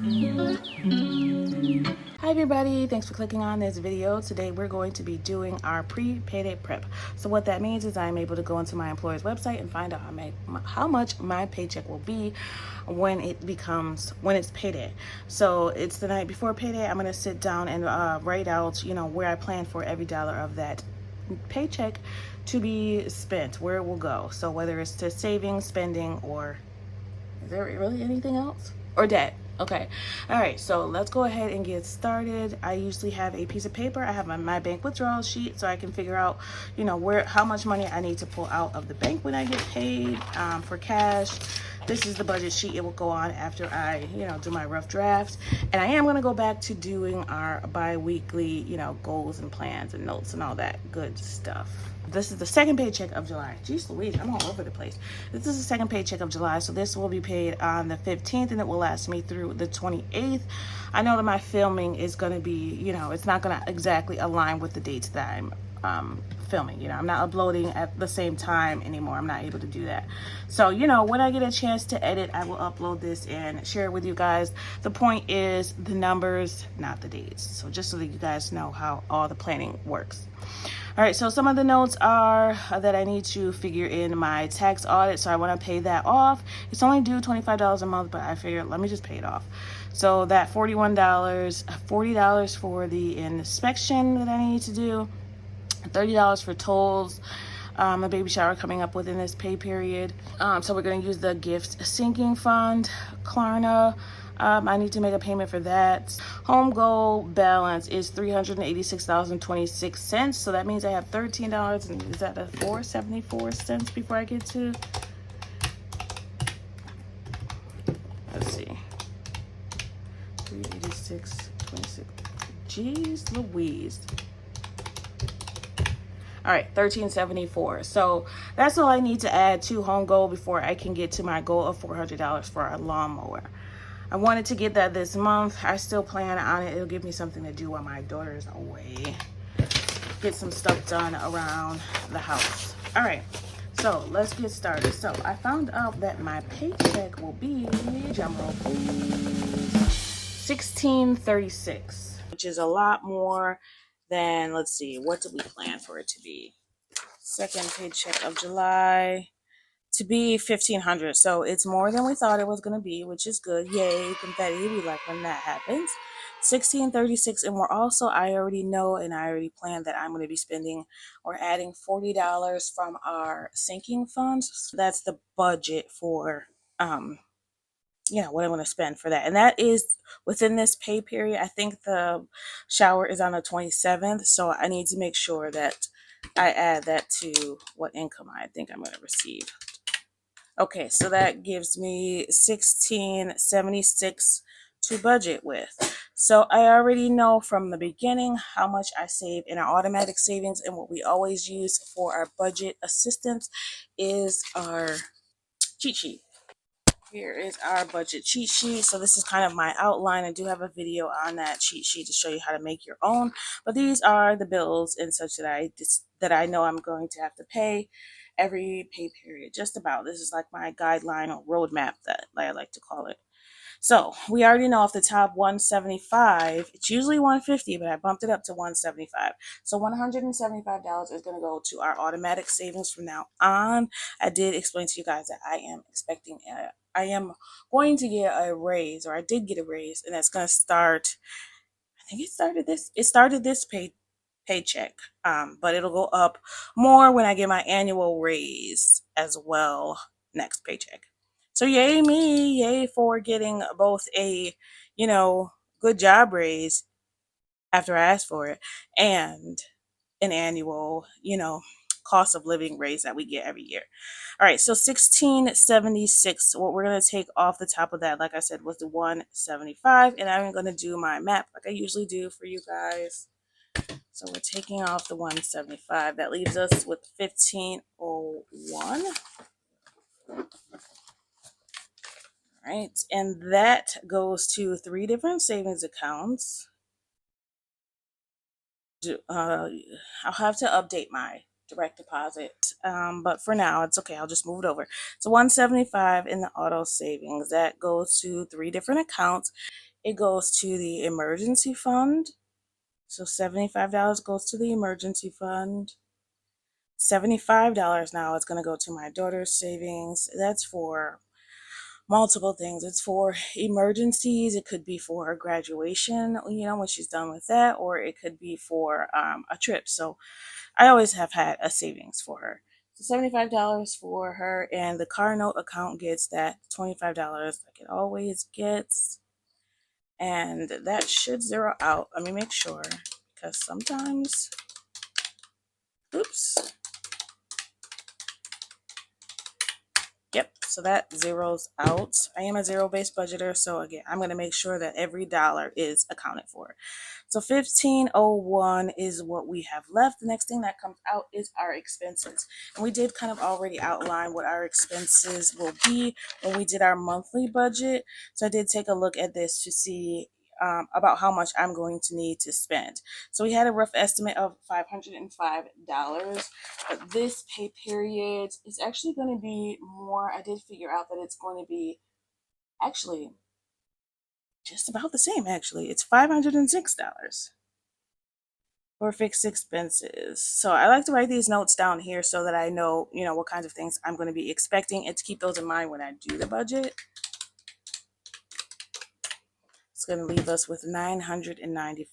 Hi everybody, thanks for clicking on this video. Today we're going to be doing our pre-payday prep. So what that means is I'm able to go into my employer's website and find out how much my paycheck will be when it's payday. So it's the night before payday. I'm going to sit down and write out, where I plan for every dollar of that paycheck to be spent, where it will go. So whether it's to saving, spending, or is there really anything else? Or debt. Okay. All right. So let's go ahead and get started. I usually have a piece of paper. I have my bank withdrawal sheet so I can figure out, how much money I need to pull out of the bank when I get paid for cash. This is the budget sheet it will go on after I, do my rough draft. And I am going to go back to doing our bi-weekly, goals and plans and notes and all that good stuff. This is the second paycheck of July. Jeez Louise, I'm all over the place. This is the second paycheck of July, so this will be paid on the 15th, and it will last me through the 28th. I know that my filming is going to be, it's not going to exactly align with the dates that I'm filming. I'm not uploading at the same time anymore. I'm not able to do that. So, when I get a chance to edit, I will upload this and share it with you guys. The point is the numbers, not the dates. So just so that you guys know how all the planning works. All right, so some of the notes are that I need to figure in my tax audit, so I want to pay that off. It's only due $25 a month, but I figured let me just pay it off. So that $40 for the inspection that I need to do, $30 for tolls, a baby shower coming up within this pay period. So we're going to use the gift sinking fund, Klarna. I need to make a payment for that. Home goal balance is $386.26. So that means I have $13 and is that a 4.74 cents before I get to? Let's see. 386.26. Jeez Louise. All right, $13.74. So that's all I need to add to home goal before I can get to my goal of $400 for our lawnmower. I wanted to get that this month. I still plan on it. It'll give me something to do while my daughter's away. Get some stuff done around the house. All right, so let's get started. So I found out that my paycheck will be, drumroll please, $16.36, which is a lot more than, let's see, what did we plan for it to be? Second paycheck of July to be $1,500. So it's more than we thought it was going to be, which is good. Yay, confetti. We like when that happens. $16.36. And we're also, I already know and I already planned that I'm going to be spending or adding $40 from our sinking funds. So that's the budget for, what I'm going to spend for that. And that is within this pay period. I think the shower is on the 27th. So I need to make sure that I add that to what income I think I'm going to receive. Okay, so that gives me $16.76 to budget with. So I already know from the beginning how much I save in our automatic savings, and what we always use for our budget assistance is our cheat sheet. Here is our budget cheat sheet. So this is kind of my outline. I do have a video on that cheat sheet to show you how to make your own. But these are the bills and such that I know I'm going to have to pay every pay period. Just about. This is like my guideline or roadmap that I like to call it. So we already know off the top 175. It's usually 150, but I bumped it up to 175. So $175 is going to go to our automatic savings from now on. I did explain to you guys that I am going to get a raise, or I did get a raise, and that's going to start. I think it started this paycheck, but it'll go up more when I get my annual raise as well next paycheck. So yay me, yay for getting both a, good job raise after I asked for it and an annual, cost of living raise that we get every year. All right, so 1676. What we're gonna take off the top of that, like I said, was the 175, and I'm gonna do my map like I usually do for you guys. So we're taking off the 175. That leaves us with 1501. Right, and that goes to 3 different savings accounts. I'll have to update my direct deposit, but for now it's okay. I'll just move it over. So 175 in the auto savings, that goes to 3 different accounts. it goes to the emergency fund. So $75 goes to the emergency fund. $75 now is going to go to my daughter's savings. That's for multiple things. It's for emergencies. It could be for her graduation, when she's done with that, or it could be for a trip. So I always have had a savings for her. So $75 for her, and the car note account gets that $25 like it always gets. And that should zero out. Let me make sure, because sometimes, oops. Yep, so that zeroes out. I am a zero-based budgeter, so again, I'm going to make sure that every dollar is accounted for. So 1501 is what we have left. The next thing that comes out is our expenses. And we did kind of already outline what our expenses will be when we did our monthly budget. So I did take a look at this to see about how much I'm going to need to spend. So we had a rough estimate of $505. But this pay period is actually going to be more. I did figure out that it's going to be actually just about the same, actually. It's $506 for fixed expenses. So I like to write these notes down here so that I know, what kinds of things I'm going to be expecting, and to keep those in mind when I do the budget. It's going to leave us with $995.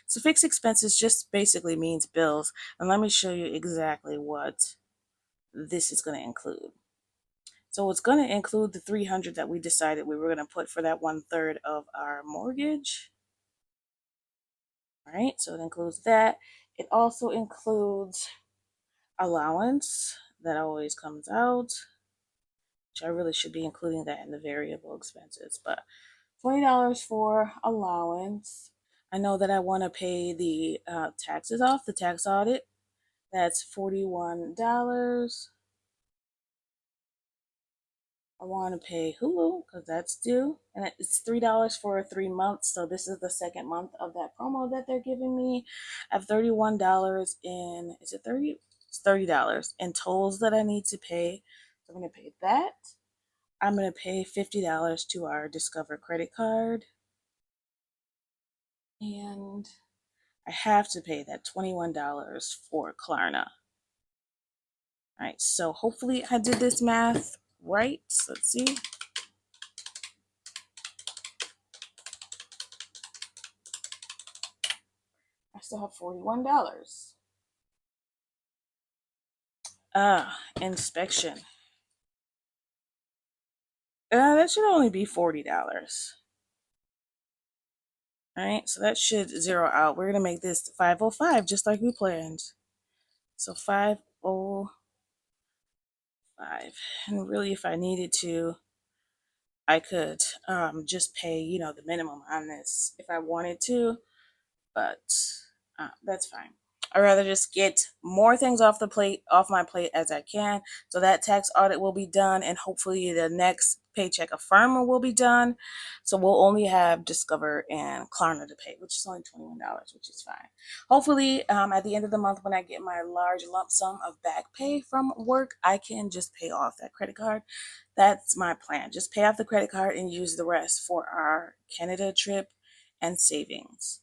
So fixed expenses just basically means bills. And let me show you exactly what this is going to include. So it's going to include the $300 that we decided we were going to put for that 1/3 of our mortgage. All right, so it includes that. It also includes allowance that always comes out, which I really should be including that in the variable expenses, but $20 for allowance. I know that I want to pay the taxes off, the tax audit. That's $41. I want to pay Hulu because that's due, and it's $3 for 3 months. So this is the second month of that promo that they're giving me. I have $31 in, is it 30? It's $30 in tolls that I need to pay. So I'm going to pay that. I'm going to pay $50 to our Discover credit card, and I have to pay that $21 for Klarna. All right, so hopefully I did this math right. Let's see. I still have $41. Inspection. That should only be $40. All right, so that should zero out. We're gonna make this 505 just like we planned. So 505. And really, if I needed to, I could just pay, the minimum on this if I wanted to, but that's fine. I'd rather just get more things off my plate as I can. So that tax audit will be done, and hopefully the next Paycheck Affirmer will be done. So we'll only have Discover and Klarna to pay, which is only $21, which is fine. Hopefully, at the end of the month, when I get my large lump sum of back pay from work, I can just pay off that credit card. That's my plan. Just pay off the credit card and use the rest for our Canada trip and savings.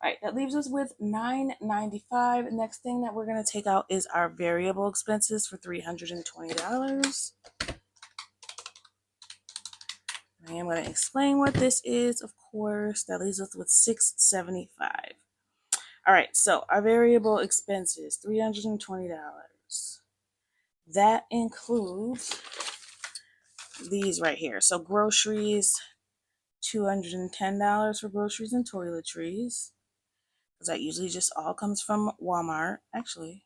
All right, that leaves us with $995. Next thing that we're going to take out is our variable expenses for $320. I am going to explain what this is, of course. That leaves us with $675. All right, so our variable expenses, $320. That includes these right here. So groceries, $210 for groceries and toiletries, because that usually just all comes from Walmart. Actually,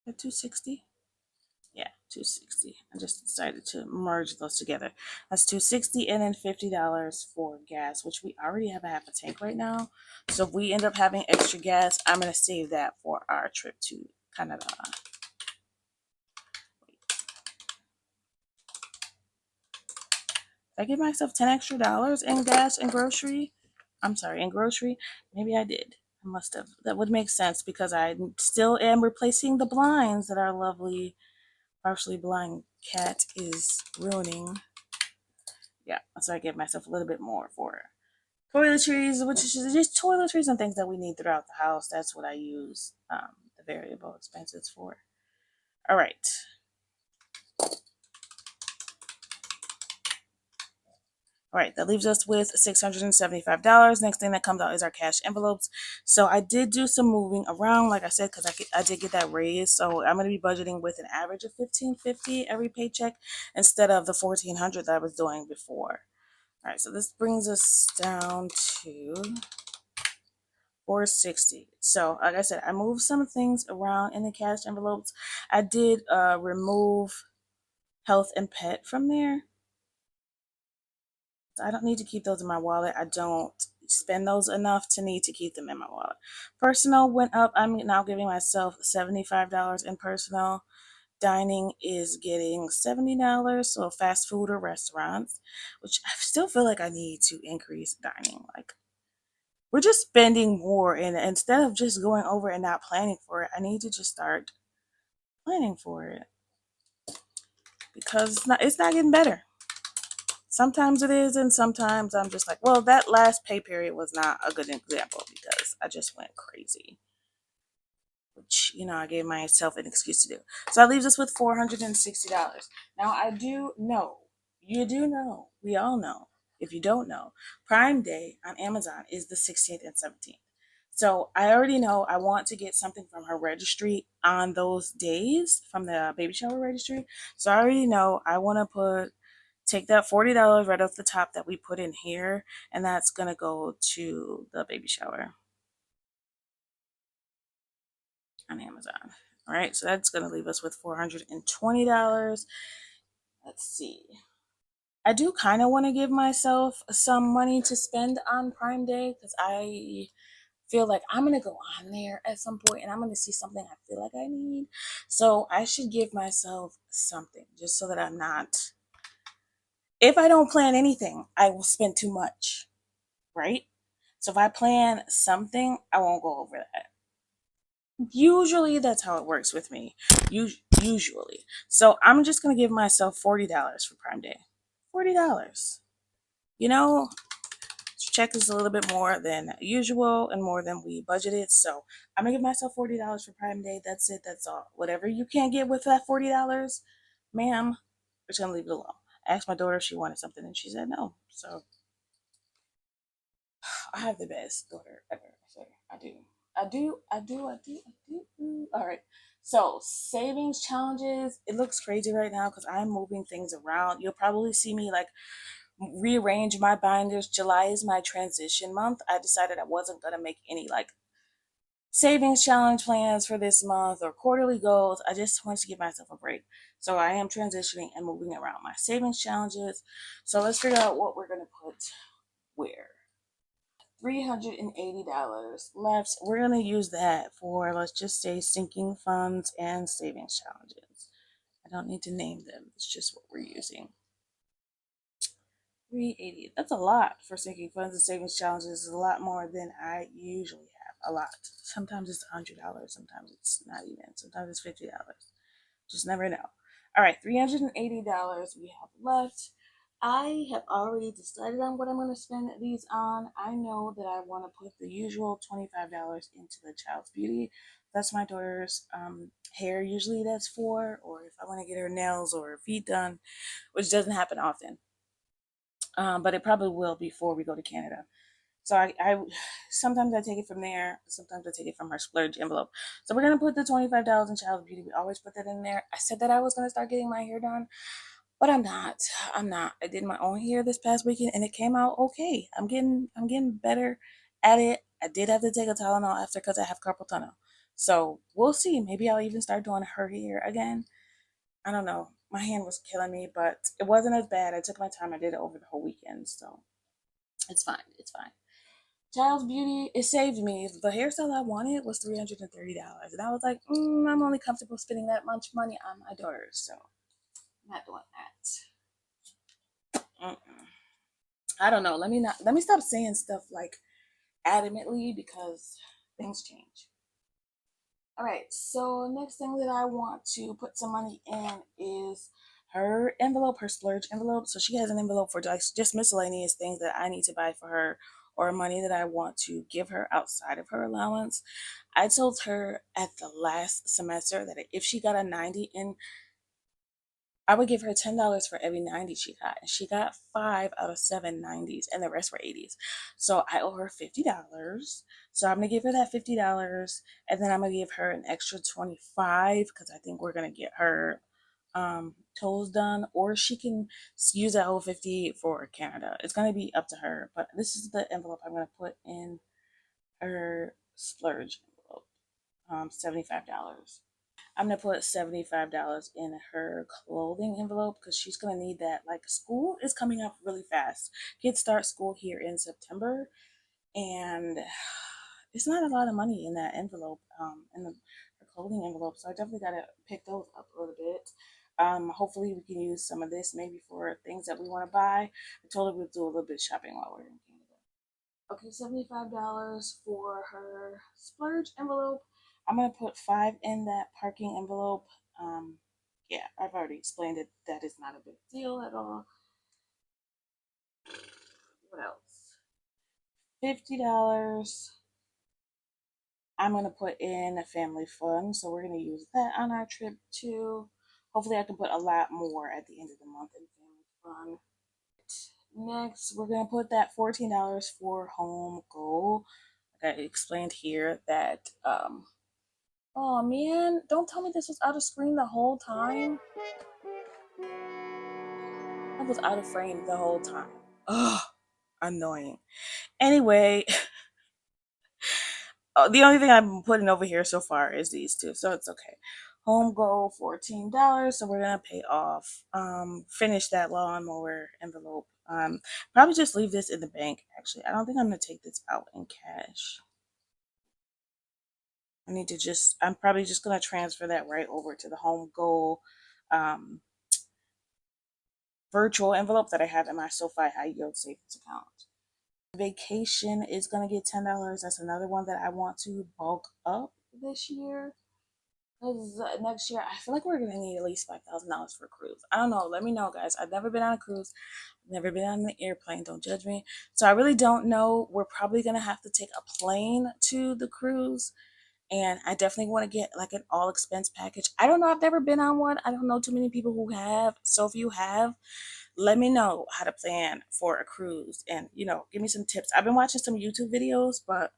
at $260. Yeah, $260. I just decided to merge those together. That's $260, and then $50 for gas, which we already have a half a tank right now. So if we end up having extra gas, I'm gonna save that for our trip to Canada. Did I give myself $10 extra in gas and grocery? I'm sorry, in grocery? Maybe I did. I must have. That would make sense because I still am replacing the blinds that our lovely, partially blind cat is ruining. Yeah, so I gave myself a little bit more for it. Toiletries, which is just toiletries and things that we need throughout the house. That's what I use the variable expenses for. All right. All right, that leaves us with $675. Next thing that comes out is our cash envelopes. So I did do some moving around, like I said, because I did get that raise. So I'm going to be budgeting with an average of $1,550 every paycheck instead of the $1,400 that I was doing before. All right, so this brings us down to $460. So like I said, I moved some things around in the cash envelopes. I did remove health and pet from there. I don't need to keep those in my wallet. I don't spend those enough to need to keep them in my wallet. Personal went up. I'm now giving myself $75 in personal. Dining is getting $70. So fast food or restaurants, which I still feel like I need to increase dining. Like we're just spending more, and instead of just going over and not planning for it, I need to just start planning for it because it's not getting better. Sometimes it is, and sometimes I'm just like, well, that last pay period was not a good example because I just went crazy, which, I gave myself an excuse to do. So that leaves us with $460. Now, I do know, you do know, we all know, if you don't know, Prime Day on Amazon is the 16th and 17th. So I already know I want to get something from her registry on those days, from the baby shower registry. So I already know I want to take that $40 right off the top that we put in here, and that's going to go to the baby shower on Amazon. All right, so that's going to leave us with $420. Let's see. I do kind of want to give myself some money to spend on Prime Day because I feel like I'm going to go on there at some point and I'm going to see something I feel like I need. So I should give myself something just so that I'm not. If I don't plan anything, I will spend too much, right? So if I plan something, I won't go over that. Usually that's how it works with me. Usually. So I'm just going to give myself $40 for Prime Day. $40. You know, check is a little bit more than usual and more than we budgeted. So I'm going to give myself $40 for Prime Day. That's it. That's all. Whatever you can't get with that $40, ma'am, we're just going to leave it alone. I asked my daughter if she wanted something and she said no. So I have the best daughter ever. So I do. I do. All right. So savings challenges. It looks crazy right now because I'm moving things around. You'll probably see me like rearrange my binders. July is my transition month. I decided I wasn't gonna make any like savings challenge plans for this month or quarterly goals. I just wanted to give myself a break. So I am transitioning and moving around my savings challenges. So let's figure out what we're gonna put where. $380 left. We're going to use that for, let's just say, sinking funds and savings challenges. I don't need to name them. It's just what we're using. 380. That's a lot for sinking funds and savings challenges. It's a lot more than I usually have. A lot. Sometimes it's $100. Sometimes it's not even. Sometimes it's $50. Just never know. All right, $380 we have left. I have already decided on what I'm going to spend these on. I know that I want to put the usual $25 into the child's beauty. That's my daughter's hair, usually that's for, or if I want to get her nails or her feet done, which doesn't happen often. But it probably will before we go to Canada. So I sometimes I take it from there. Sometimes I take it from her splurge envelope. So we're gonna put the $25 in child's beauty. We always put that in there. I said that I was gonna start getting my hair done, but I'm not. I'm not. I did my own hair this past weekend and it came out okay. I'm getting better at it. I did have to take a Tylenol after because I have carpal tunnel. So we'll see. Maybe I'll even start doing her hair again. I don't know. My hand was killing me, but it wasn't as bad. I took my time. I did it over the whole weekend, so it's fine. It's fine. Child's Beauty, it saved me. The hairstyle I wanted was $330. And I was like, I'm only comfortable spending that much money on my daughter. So I'm not doing that. I don't know. Let me stop saying stuff like adamantly because things change. All right. So next thing that I want to put some money in is her envelope, her splurge envelope. So she has an envelope for just miscellaneous things that I need to buy for her or money that I want to give her outside of her allowance. I told her at the last semester that if she got a 90 in, I would give her $10 for every 90 she got. And she got 5 out of 7 90s, and the rest were 80s. So I owe her $50. So I'm gonna give her that $50, and then I'm gonna give her an extra 25 because I think we're gonna get her toes done, or she can use that whole 50 for Canada. It's gonna be up to her. But this is the envelope I'm gonna put in her splurge envelope. $75. I'm gonna put $75 in her clothing envelope because she's gonna need that. Like, school is coming up really fast. Kids start school here in September, and it's not a lot of money in that envelope, in the her clothing envelope. So I definitely gotta pick those up a little bit. Hopefully we can use some of this maybe for things that we want to buy. I told her we'll do a little bit of shopping while we're in Canada. Okay, $75 for her splurge envelope. I'm gonna put 5 in that parking envelope. Yeah, I've already explained it. That is not a big deal at all. What else? $50. I'm gonna put in a family fund, so we're gonna use that on our trip too. Hopefully, I can put a lot more at the end of the month in family fund. Next, we're gonna put that $14 for home goal. Like I explained here, that oh man, don't tell me this was out of screen the whole time. I was out of frame the whole time. Ugh, annoying. Anyway, the only thing I'm putting over here so far is these two, so it's okay. Home goal $14, so we're gonna pay off. Finish that lawnmower envelope. Probably just leave this in the bank. Actually, I don't think I'm gonna take this out in cash. I need to just. I'm probably just gonna transfer that right over to the home goal um, virtual envelope that I have in my Sofi high yield savings account. Vacation is gonna get $10. That's another one that I want to bulk up this year. Because next year, I feel like we're gonna need at least $5,000 for a cruise. I don't know. Let me know, guys. I've never been on a cruise. I've never been on an airplane. Don't judge me. So I really don't know. We're probably gonna have to take a plane to the cruise, and I definitely want to get like an all expense package. I don't know. I've never been on one. I don't know too many people who have. So if you have, let me know how to plan for a cruise, and give me some tips. I've been watching some YouTube videos, but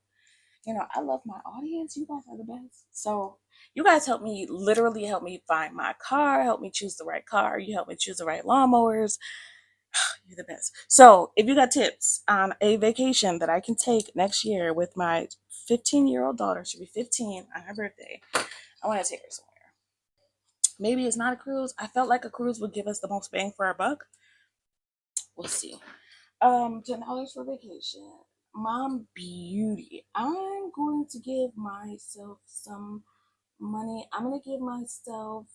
I love my audience. You guys are the best. So you guys literally help me find my car, help me choose the right car. You help me choose the right lawnmowers. You're the best. So if you got tips on a vacation that I can take next year with my 15-year-old daughter, she'll be 15 on her birthday. I want to take her somewhere. Maybe it's not a cruise. I felt like a cruise would give us the most bang for our buck. We'll see. $10 for vacation. Mom beauty. I'm going to give myself some money. I'm gonna give myself.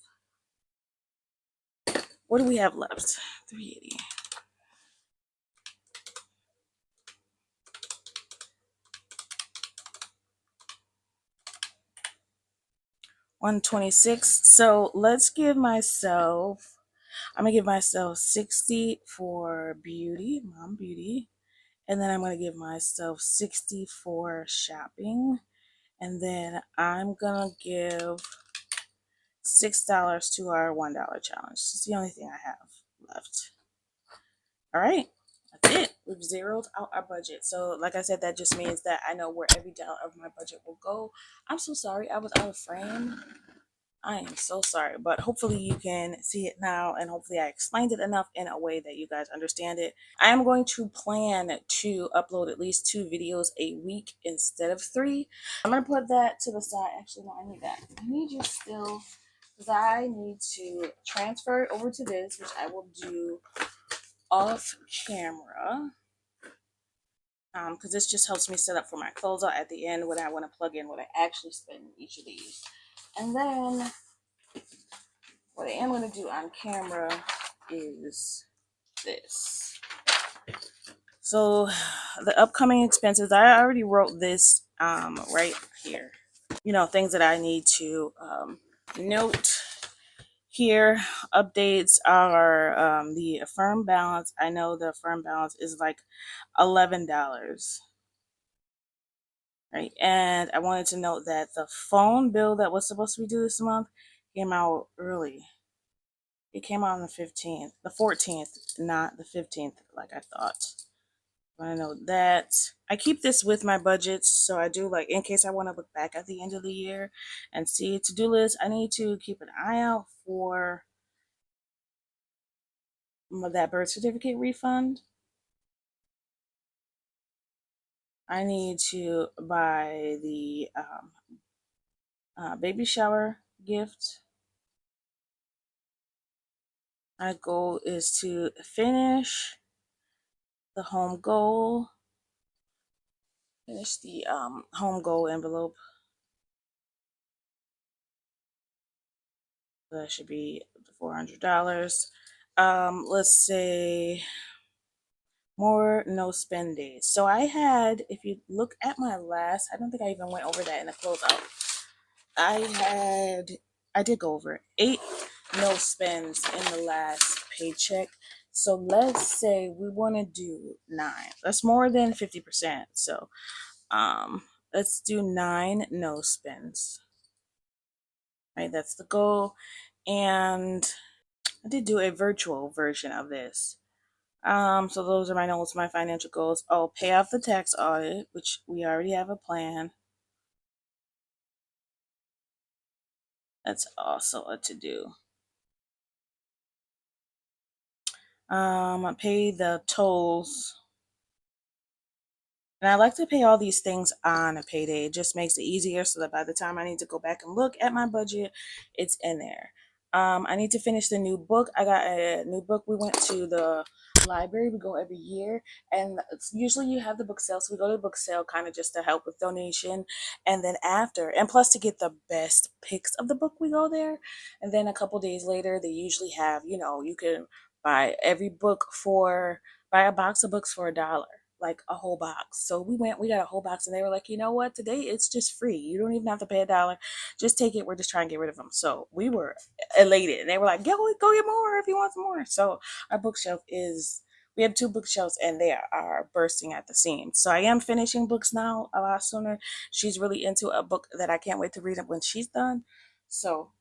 What do we have left? 380. 126. So let's give myself. I'm gonna give myself 60 for beauty, mom beauty, and then I'm gonna give myself 60 for shopping, and then I'm gonna give $6 to our $1 challenge. It's the only thing I have left. All right, that's it. We've zeroed out our budget. So, like I said, that just means that I know where every dollar of my budget will go. I'm so sorry I was out of frame. I am so sorry, but hopefully you can see it now, and hopefully I explained it enough in a way that you guys understand it. I am going to plan to upload at least 2 videos a week instead of 3. I'm going to put that to the side. Actually, no, I need that. I need you still, because I need to transfer it over to this, which I will do off camera. Because this just helps me set up for my closeout at the end when I want to plug in what I actually spend in each of these. And then what I am going to do on camera is this. So the upcoming expenses, I already wrote this right here. Things that I need to note here. Updates are the firm balance. I know the firm balance is like $11. Right. And I wanted to note that the phone bill that was supposed to be due this month came out early. It came out on the 15th, the 14th, not the 15th, like I thought. I know that I keep this with my budgets, so I do like in case I want to look back at the end of the year and see to-do list. I need to keep an eye out for that birth certificate refund. I need to buy the baby shower gift. My goal is to finish the home goal, finish the home goal envelope. That should be $400. Let's say more no spend days. So I had, if you look at my last, I don't think I even went over that in the closeout. I did go over 8 no spends in the last paycheck. So let's say we want to do 9. That's more than 50%. So let's do 9 no spends. Right, that's the goal. And I did do a virtual version of this. So those are my notes, my financial goals. Oh, pay off the tax audit, which we already have a plan. That's also a to do. Pay the tolls. And I like to pay all these things on a payday. It just makes it easier so that by the time I need to go back and look at my budget, it's in there. I need to finish the new book. I got a new book. We went to the library. We go every year, and usually you have the book sale. So we go to the book sale kind of just to help with donation, and then after, and plus to get the best picks of the book, we go there. And then a couple days later, they usually have, you can buy every book for buy a box of books for $1, like a whole box. So we got a whole box, and they were like, you know what? Today it's just free. You don't even have to pay $1. Just take it. We're just trying to get rid of them. So we were elated, and they were like, go get more if you want some more. So our bookshelf is. We have 2 bookshelves, and they are bursting at the seams. So I am finishing books now a lot sooner. She's really into a book that I can't wait to read it when she's done. So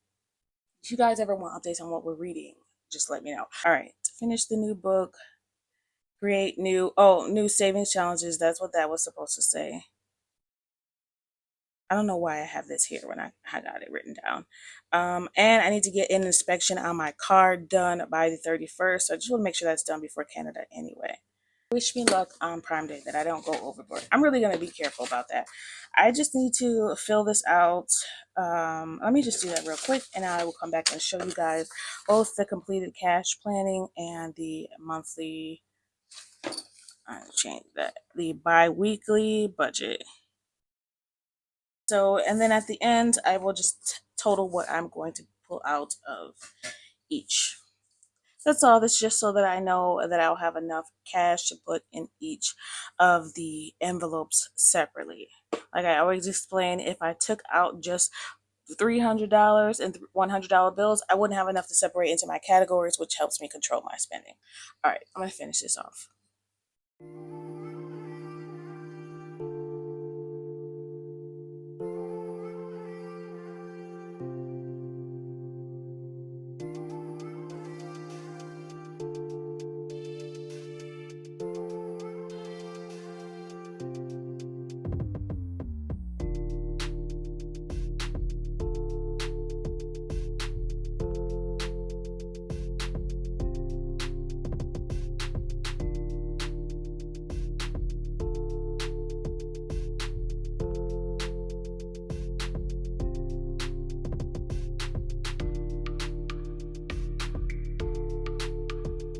if you guys ever want updates on what we're reading, just let me know. All right, finish the new book, create new savings challenges. That's what that was supposed to say. I don't know why I have this here when I got it written down. And I need to get an inspection on my car done by the 31st. So I just want to make sure that's done before Canada anyway. Wish me luck on Prime Day that I don't go overboard. I'm really going to be careful about that. I just need to fill this out. Let me just do that real quick, and I will come back and show you guys both the completed cash planning and the monthly. I change that, the bi-weekly budget. So, and then at the end, I will just total what I'm going to pull out of each. That's all. That's just so that I know that I'll have enough cash to put in each of the envelopes separately. Like I always explain, if I took out just $300 and $100 bills, I wouldn't have enough to separate into my categories, which helps me control my spending. All right, I'm going to finish this off.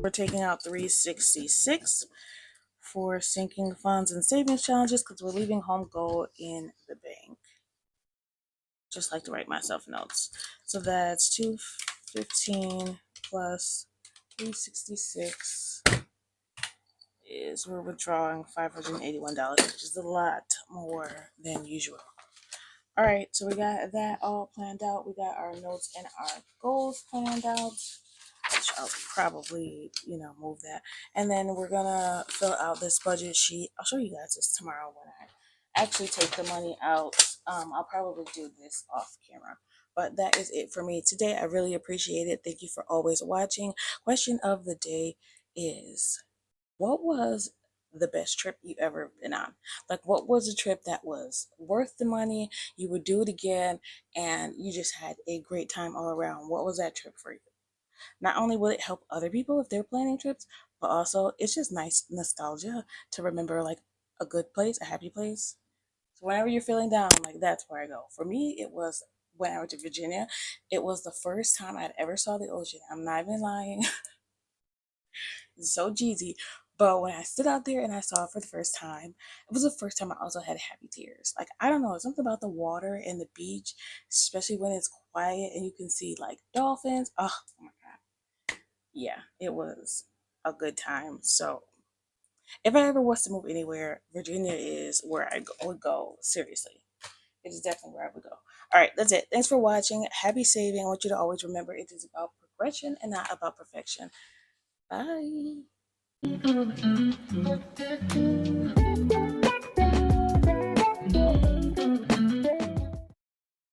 We're taking out $366 for sinking funds and savings challenges because we're leaving home goal in the bank. Just like to write myself notes. So that's 215 plus 366 is we're withdrawing $581, which is a lot more than usual. All right, so we got that all planned out. We got our notes and our goals planned out. Which I'll probably, move that. And then we're gonna fill out this budget sheet. I'll show you guys this tomorrow when actually take the money out. I'll probably do this off camera. But that is it for me today. I really appreciate it. Thank you for always watching. Question of the day is, what was the best trip you ever been on? Like, what was a trip that was worth the money? You would do it again, and you just had a great time all around. What was that trip for you? Not only will it help other people if they're planning trips, but also it's just nice nostalgia to remember like a good place, a happy place. So whenever you're feeling down, like that's where I go. For me, it was when I went to Virginia. It was the first time I'd ever saw the ocean. I'm not even lying. It's so cheesy. But when I stood out there and I saw it for the first time, it was the first time I also had happy tears. Like, I don't know, something about the water and the beach, especially when it's quiet and you can see like dolphins. Oh my God. Yeah, it was a good time. So if I ever was to move anywhere, Virginia is where would go. Seriously. It is definitely where I would go. All right, that's it. Thanks for watching. Happy saving. I want you to always remember it is about progression and not about perfection. Bye.